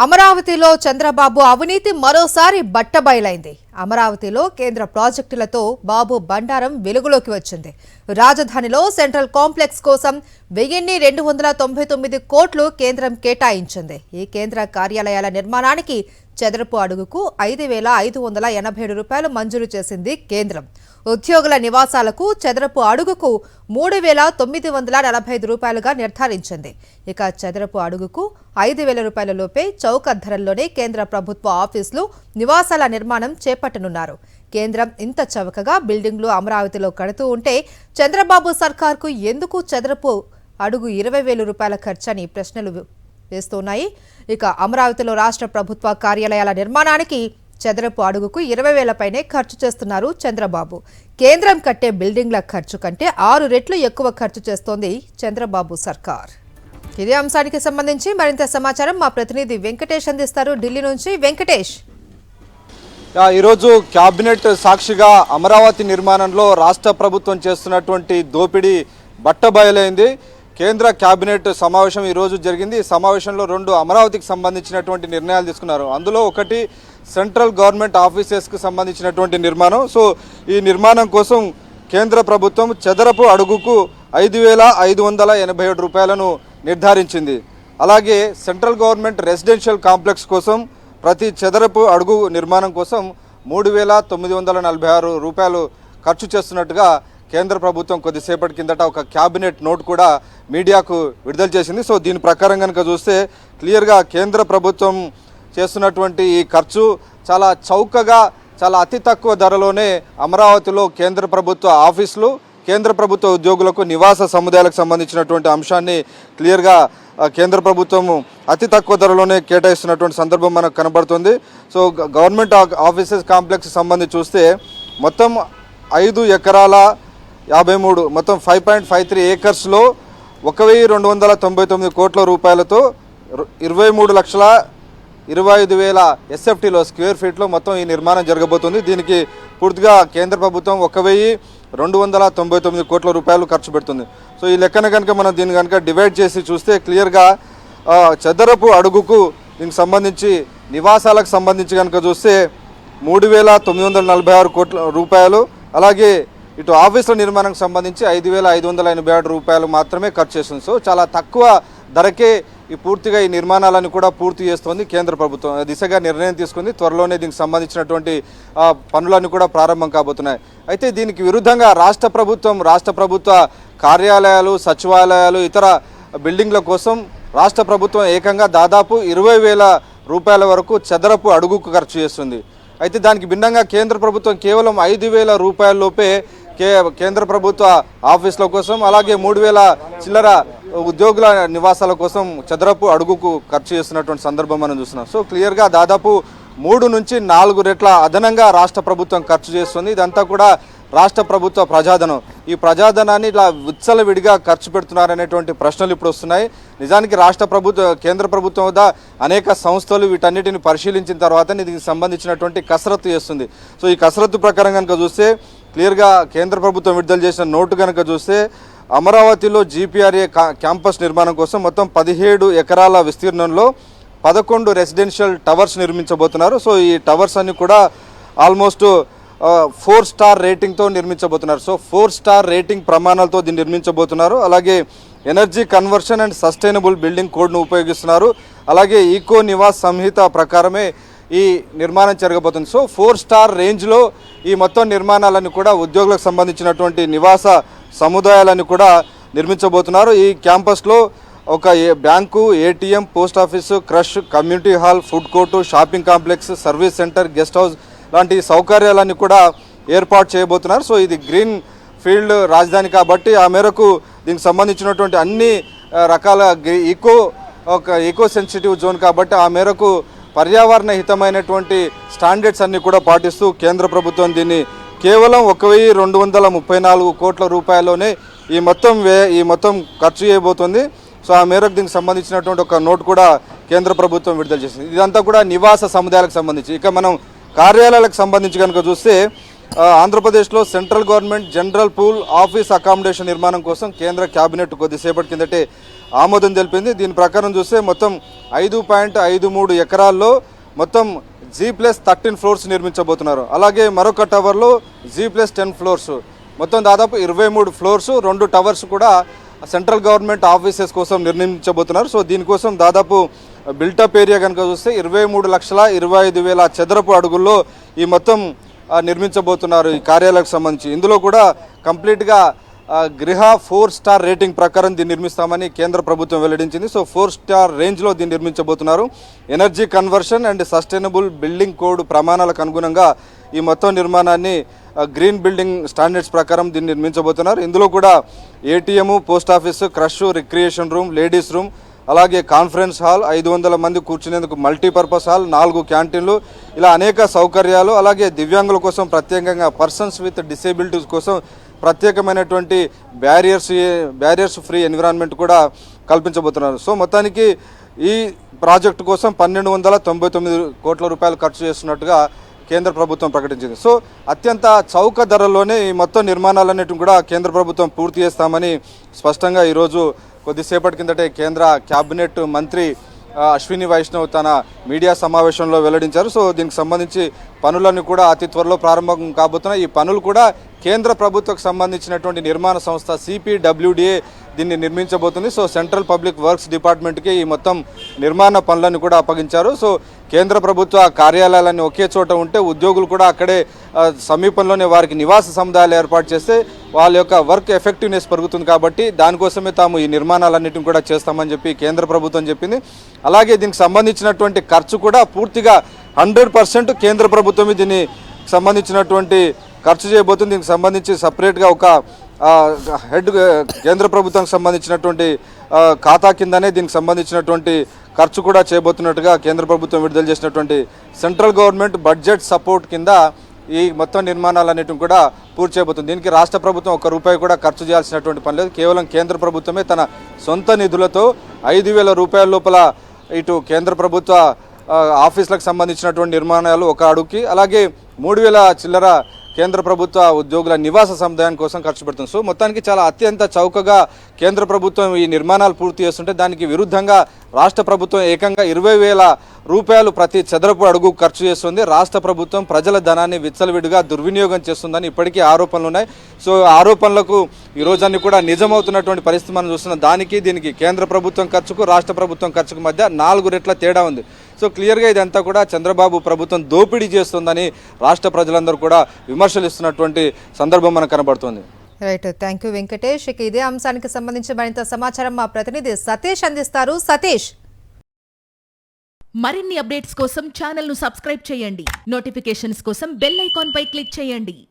అమరావతిలో చంద్రబాబు అవినీతి మరోసారి బట్టబయలైంది. అమరావతిలో కేంద్ర ప్రాజెక్టులతో బాబు బండారం వెలుగులోకి వచ్చింది. రాజధానిలో సెంట్రల్ కాంప్లెక్స్ కోసం 1299 కోట్లు కేంద్రం కేటాయించింది. ఈ కేంద్ర కార్యాలయాల నిర్మాణానికి చదరపు అడుగుకు 5587 రూపాయలు మంజూరు చేసింది కేంద్రం. ఉద్యోగుల నివాసాలకు చదరపు అడుగుకు 3945 రూపాయలుగా నిర్ధారించింది. ఇక చదరపు అడుగుకు 5000 రూపాయల లోపే చౌక ధరల్లోనే కేంద్ర ప్రభుత్వ ఆఫీసులు నివాసాల నిర్మాణం చేపట్టనున్నారు. కేంద్రం ఇంత చవకగా బిల్డింగ్లు అమరావతిలో కడుతూ ఉంటే చంద్రబాబు సర్కార్కు ఎందుకు చదరపు అడుగు 20,000 రూపాయల ఖర్చని ప్రశ్నలు వేస్తున్నాయి. ఇక అమరావతిలో రాష్ట్ర ప్రభుత్వ కార్యాలయాల నిర్మాణానికి చదరపు అడుగుకు 20,000 పైనే ఖర్చు చేస్తున్నారు చంద్రబాబు. కేంద్రం కట్టే బిల్డింగ్ల ఖర్చు కంటే 6 రెట్లు ఎక్కువ ఖర్చు చేస్తోంది చంద్రబాబు సర్కార్. ఇదే అంశానికి సంబంధించి మరింత సమాచారం మా ప్రతినిధి వెంకటేష్ అందిస్తారు. ఢిల్లీ నుంచి వెంకటేష్. ఈరోజు కేబినెట్ సాక్షిగా అమరావతి నిర్మాణంలో రాష్ట్ర ప్రభుత్వం చేస్తున్నటువంటి దోపిడీ బట్టబయలైంది. కేంద్ర కేబినెట్ సమావేశం ఈరోజు జరిగింది. ఈ సమావేశంలో 2 అమరావతికి సంబంధించినటువంటి నిర్ణయాలు తీసుకున్నారు. అందులో ఒకటి సెంట్రల్ గవర్నమెంట్ ఆఫీసెస్కి సంబంధించినటువంటి నిర్మాణం. సో ఈ నిర్మాణం కోసం కేంద్ర ప్రభుత్వం చదరపు అడుగుకు 5587 రూపాయలను నిర్ధారించింది. అలాగే సెంట్రల్ గవర్నమెంట్ రెసిడెన్షియల్ కాంప్లెక్స్ కోసం ప్రతి చదరపు అడుగు నిర్మాణం కోసం 3946 రూపాయలు ఖర్చు చేస్తున్నట్టుగా కేంద్ర ప్రభుత్వం కొద్దిసేపటి కిందట ఒక క్యాబినెట్ నోట్ కూడా మీడియాకు విడుదల చేసింది. సో దీని ప్రకారం కనుక చూస్తే క్లియర్గా కేంద్ర ప్రభుత్వం చేస్తున్నటువంటి ఈ ఖర్చు చాలా చౌకగా, చాలా అతి తక్కువ ధరలోనే అమరావతిలో కేంద్ర ప్రభుత్వ ఆఫీసులు, కేంద్ర ప్రభుత్వ ఉద్యోగులకు నివాస సముదాయాలకు సంబంధించినటువంటి అంశాన్ని క్లియర్గా కేంద్ర ప్రభుత్వం అతి తక్కువ ధరలోనే కేటాయిస్తున్నటువంటి సందర్భం మనకు కనబడుతుంది. సో గవర్నమెంట్ ఆఫీసెస్ కాంప్లెక్స్ సంబంధించి చూస్తే మొత్తం 5 ఎకరాల 53 మొత్తం 5.53 ఏకర్స్లో 1299 కోట్ల రూపాయలతో 23,25,000 ఎస్ఎఫ్టీలో స్క్వేర్ ఫీట్లో మొత్తం ఈ నిర్మాణం జరగబోతుంది. దీనికి పూర్తిగా కేంద్ర ప్రభుత్వం 1299 కోట్ల రూపాయలు ఖర్చు పెడుతుంది. సో ఈ లెక్కన కనుక మనం దీన్ని కనుక డివైడ్ చేసి చూస్తే క్లియర్గా చదరపు అడుగుకు దీనికి సంబంధించి నివాసాలకు సంబంధించి కనుక చూస్తే 3946 కోట్ల రూపాయలు, అలాగే ఇటు ఆఫీసుల నిర్మాణానికి సంబంధించి 5587 రూపాయలు మాత్రమే ఖర్చు చేస్తుంది. సో చాలా తక్కువ ధరకే ఈ పూర్తిగా ఈ నిర్మాణాలను కూడా పూర్తి చేస్తోంది కేంద్ర ప్రభుత్వం. దిశగా నిర్ణయం తీసుకుంది. త్వరలోనే దీనికి సంబంధించినటువంటి పనులన్నీ కూడా ప్రారంభం కాబోతున్నాయి. అయితే దీనికి విరుద్ధంగా రాష్ట్ర ప్రభుత్వ కార్యాలయాలు, సచివాలయాలు, ఇతర బిల్డింగ్ల కోసం రాష్ట్ర ప్రభుత్వం ఏకంగా దాదాపు 20,000 రూపాయల వరకు చదరపు అడుగుకు ఖర్చు చేస్తుంది. అయితే దానికి భిన్నంగా కేంద్ర ప్రభుత్వం కేవలం 5,000 రూపాయల లోపే కేంద్ర ప్రభుత్వ ఆఫీసుల కోసం, అలాగే 3,000 చిల్లర ఉద్యోగుల నివాసాల కోసం చదరపు అడుగుకు ఖర్చు చేస్తున్నటువంటి సందర్భం మనం చూస్తున్నాం. సో క్లియర్గా దాదాపు 3 నుంచి 4 రెట్ల అదనంగా రాష్ట్ర ప్రభుత్వం ఖర్చు చేస్తుంది. ఇదంతా కూడా రాష్ట్ర ప్రభుత్వ ప్రజాధనం. ఈ ప్రజాధనాన్ని ఇలా విచ్చలవిడిగా ఖర్చు పెడుతున్నారనేటువంటి ప్రశ్నలు ఇప్పుడు వస్తున్నాయి. నిజానికి కేంద్ర ప్రభుత్వం వద్ద అనేక సంస్థలు వీటన్నిటిని పరిశీలించిన తర్వాత దీనికి సంబంధించినటువంటి కసరత్తు చేస్తుంది. సో ఈ కసరత్తు ప్రకారం కనుక చూస్తే క్లియర్గా కేంద్ర ప్రభుత్వం విడుదల చేసిన నోటు కనుక చూస్తే అమరావతిలో జీపీఆర్ఏ క్యాంపస్ నిర్మాణం కోసం మొత్తం 17 ఎకరాల విస్తీర్ణంలో 11 రెసిడెన్షియల్ టవర్స్ నిర్మించబోతున్నారు. సో ఈ టవర్స్ అన్ని కూడా ఆల్మోస్ట్ 4 స్టార్ రేటింగ్తో నిర్మించబోతున్నారు. సో 4 స్టార్ రేటింగ్ ప్రమాణాలతో దీన్ని నిర్మించబోతున్నారు. అలాగే energy conversion and sustainable building కోడ్ను ఉపయోగిస్తున్నారు. అలాగే ఈకో నివాస్ సంహిత ప్రకారమే ఈ నిర్మాణం జరగబోతుంది. సో 4 స్టార్ రేంజ్లో ఈ మొత్తం నిర్మాణాలను కూడా ఉద్యోగులకు సంబంధించినటువంటి నివాస సముదాయాలను కూడా నిర్మించబోతున్నారు. ఈ క్యాంపస్లో ఒక bank, ATM, post office, crush, community hall, food court, shopping complex, service centre, guest house లాంటి సౌకర్యాలన్నీ కూడా ఏర్పాటు చేయబోతున్నారు. సో ఇది గ్రీన్ ఫీల్డ్ రాజధాని కాబట్టి ఆ మేరకు దీనికి సంబంధించినటువంటి అన్ని రకాల ఈకో సెన్సిటివ్ జోన్ కాబట్టి ఆ మేరకు పర్యావరణ హితమైనటువంటి స్టాండర్డ్స్ అన్నీ కూడా పాటిస్తూ కేంద్ర ప్రభుత్వం దీన్ని కేవలం 1234 కోట్ల రూపాయల్లోనే ఈ మొత్తం ఖర్చు చేయబోతుంది. సో ఆ మేరకు దీనికి సంబంధించినటువంటి ఒక నోట్ కూడా కేంద్ర ప్రభుత్వం విడుదల చేసింది. ఇదంతా కూడా నివాస సముదాయాలకు సంబంధించి. ఇక మనం కార్యాలయాలకు సంబంధించి కనుక చూస్తే ఆంధ్రప్రదేశ్లో central government general pool office accommodation నిర్మాణం కోసం కేంద్ర కేబినెట్ కొద్దిసేపటి కిందటే ఆమోదం తెలిపింది. దీని ప్రకారం చూస్తే మొత్తం 5.53 ఎకరాల్లో మొత్తం G+13 ఫ్లోర్స్ నిర్మించబోతున్నారు. అలాగే మరొక టవర్లో G+10 ఫ్లోర్స్, మొత్తం దాదాపు 23 ఫ్లోర్స్, 2 టవర్స్ కూడా సెంట్రల్ గవర్నమెంట్ ఆఫీసెస్ కోసం నిర్మించబోతున్నారు. సో దీనికోసం దాదాపు బిల్టప్ ఏరియా కనుక చూస్తే 23,25,000 చదరపు అడుగుల్లో ఈ మొత్తం నిర్మించబోతున్నారు ఈ కార్యాలయాలకు సంబంధించి. ఇందులో కూడా కంప్లీట్గా గృహ 4 స్టార్ రేటింగ్ ప్రకారం దీన్ని నిర్మిస్తామని కేంద్ర ప్రభుత్వం వెల్లడించింది. సో 4 స్టార్ రేంజ్లో దీన్ని నిర్మించబోతున్నారు. Energy conversion and sustainable building code ప్రమాణాలకు అనుగుణంగా ఈ మొత్తం నిర్మాణాన్ని గ్రీన్ బిల్డింగ్ స్టాండర్డ్స్ ప్రకారం దీన్ని నిర్మించబోతున్నారు. ఇందులో కూడా ATM, post office, crush, recreation room, ladies room, అలాగే కాన్ఫరెన్స్ హాల్, 500 మంది కూర్చునేందుకు మల్టీపర్పస్ హాల్, 4 క్యాంటీన్లు, ఇలా అనేక సౌకర్యాలు, అలాగే దివ్యాంగుల కోసం ప్రత్యేకంగా పర్సన్స్ విత్ డిసేబిలిటీస్ కోసం ప్రత్యేకమైనటువంటి బ్యారియర్స్ ఫ్రీ ఎన్విరాన్మెంట్ కూడా కల్పించబోతున్నారు. సో మొత్తానికి ఈ ప్రాజెక్టు కోసం 1299 కోట్ల రూపాయలు ఖర్చు చేస్తున్నట్టుగా కేంద్ర ప్రభుత్వం ప్రకటించింది. సో అత్యంత చౌక ధరల్లోనే ఈ మొత్తం నిర్మాణాలన్నిటిని కూడా కేంద్ర ప్రభుత్వం పూర్తి చేస్తామని స్పష్టంగా ఈరోజు కొద్దిసేపటి కిందటే కేంద్ర క్యాబినెట్ మంత్రి అశ్విని వైష్ణవ్ తన మీడియా సమావేశంలో వెల్లడించారు. సో దీనికి సంబంధించి పనులన్నీ కూడా అతి త్వరలో ప్రారంభం కాబోతున్నాయి. ఈ పనులు కూడా కేంద్ర ప్రభుత్వకు సంబంధించినటువంటి నిర్మాణ సంస్థ CPWDA దీన్ని నిర్మించబోతుంది. సో సెంట్రల్ పబ్లిక్ వర్క్స్ డిపార్ట్మెంట్కి ఈ మొత్తం నిర్మాణ పనులను కూడా అప్పగించారు. సో కేంద్ర ప్రభుత్వ కార్యాలయాలన్నీ ఒకే చోట ఉంటే ఉద్యోగులు కూడా అక్కడే సమీపంలోనే వారికి నివాస సముదాయాలు ఏర్పాటు చేస్తే వాళ్ళ యొక్క వర్క్ ఎఫెక్టివ్నెస్ పెరుగుతుంది. కాబట్టి దానికోసమే తాము ఈ నిర్మాణాలన్నింటిని కూడా చేస్తామని చెప్పి కేంద్ర ప్రభుత్వం చెప్పింది. అలాగే దీనికి సంబంధించినటువంటి ఖర్చు కూడా పూర్తిగా 100% కేంద్ర ప్రభుత్వమే దీన్ని సంబంధించినటువంటి ఖర్చు చేయబోతుంది. దీనికి సంబంధించి సపరేట్గా ఒక హెడ్ కేంద్ర ప్రభుత్వానికి సంబంధించినటువంటి ఖాతా కిందనే దీనికి సంబంధించినటువంటి ఖర్చు కూడా చేయబోతున్నట్టుగా కేంద్ర ప్రభుత్వం విడుదల చేసినటువంటి సెంట్రల్ గవర్నమెంట్ బడ్జెట్ సపోర్ట్ కింద ఈ మొత్తం నిర్మాణాలన్నిటిని కూడా పూర్తి చేయబోతుంది. దీనికి రాష్ట్ర ప్రభుత్వం ₹1 కూడా ఖర్చు చేయాల్సినటువంటి పని లేదు. కేవలం కేంద్ర ప్రభుత్వమే తన సొంత నిధులతో 5,000 రూపాయల లోపల ఇటు కేంద్ర ప్రభుత్వ ఆఫీసులకు సంబంధించినటువంటి నిర్మాణాలు ఒక అడుగుకి, అలాగే 3,000 చిల్లర కేంద్ర ప్రభుత్వ ఉద్యోగుల నివాస సముదాయం కోసం ఖర్చు పెడుతుంది. సో మొత్తానికి చాలా అత్యంత చౌకగా కేంద్ర ప్రభుత్వం ఈ నిర్మాణాలు పూర్తి చేస్తుంటే దానికి విరుద్ధంగా రాష్ట్ర ప్రభుత్వం ఏకంగా 20,000 రూపాయలు ప్రతి చదరపు అడుగు ఖర్చు చేస్తుంది. రాష్ట్ర ప్రభుత్వం ప్రజల ధనాన్ని విచ్చలవిడిగా దుర్వినియోగం చేస్తుందని ఇప్పటికీ ఆరోపణలు ఉన్నాయి. సో ఆరోపణలకు ఈ రోజన్నీ కూడా నిజమవుతున్నటువంటి పరిస్థితి మనం చూస్తున్నాం. దీనికి కేంద్ర ప్రభుత్వం ఖర్చుకు రాష్ట్ర ప్రభుత్వం ఖర్చుకు మధ్య 4 రెట్ల తేడా ఉంది. సో క్లియర్గా ఇదంతా కూడా చంద్రబాబు ప్రభుత్వం దోపిడీ చేస్తుందని రాష్ట్ర ప్రజలందరూ కూడా విమర్శలు ఇస్తున్నటువంటి సందర్భం మనకు కనబడుతుంది. Right, thank you Venkatesh. ఇక ఇదే అంశానికి సంబంధించి మరింత సమాచారం మా ప్రతినిధి సతీష్ అందిస్తారు. సతీష్, మరిన్ని అప్డేట్స్ కోసం ఛానల్ ను సబ్స్క్రైబ్ చేయండి. నోటిఫికేషన్స్ కోసం బెల్ ఐకాన్ పై క్లిక్ చేయండి.